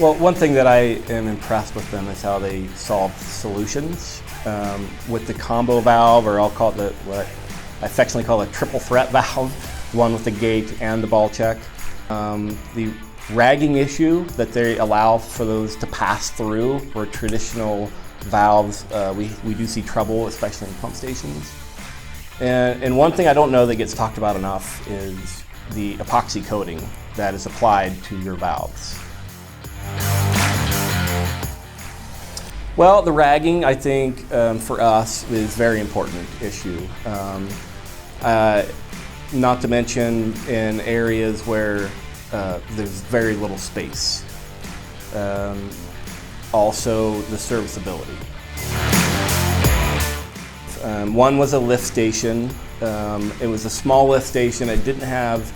Well, one thing that I am impressed with them is how they solve solutions with the combo valve, or I'll call it what I affectionately call a triple threat valve, one with the gate and the ball check. The ragging issue that they allow for those to pass through, where traditional valves, we do see trouble, especially in pump stations. And one thing I don't know that gets talked about enough is the epoxy coating that is applied to your valves. Well, the ragging, I think, for us is a very important issue. Not to mention in areas where there's very little space. Also, the serviceability. One was a lift station. It was a small lift station. It didn't have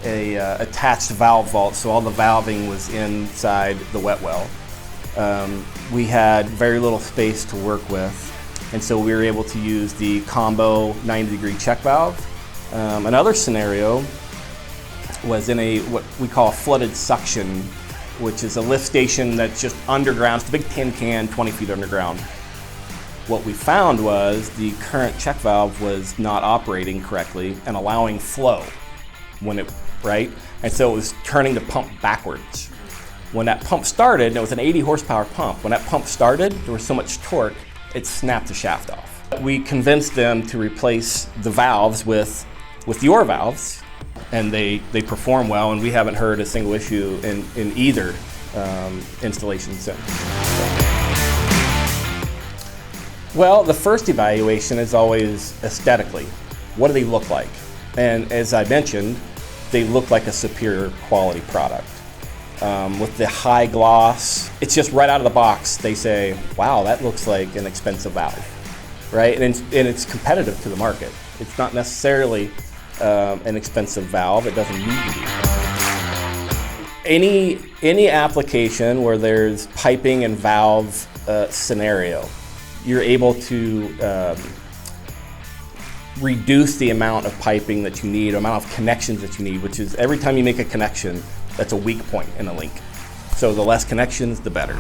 a attached valve vault, so all the valving was inside the wet well. We had very little space to work with, and so we were able to use the combo 90-degree check valve. Another scenario was in what we call a flooded suction, which is a lift station that's just underground. It's a big tin can, 20 feet underground. What we found was the current check valve was not operating correctly and allowing flow right? And so it was turning the pump backwards. When that pump started, and it was an 80 horsepower pump, when that pump started, there was so much torque, it snapped the shaft off. We convinced them to replace the valves with your valves, and they perform well, and we haven't heard a single issue in either installation since. Well, the first evaluation is always aesthetically. What do they look like? And as I mentioned, they look like a superior quality product. With the high gloss, it's just right out of the box. They say, wow, that looks like an expensive valve, right? And it's competitive to the market. It's not necessarily an expensive valve. It doesn't need to be. Any application where there's piping and valve scenario, you're able to reduce the amount of piping that you need, amount of connections that you need, which is every time you make a connection, that's a weak point in a link. So the less connections, the better.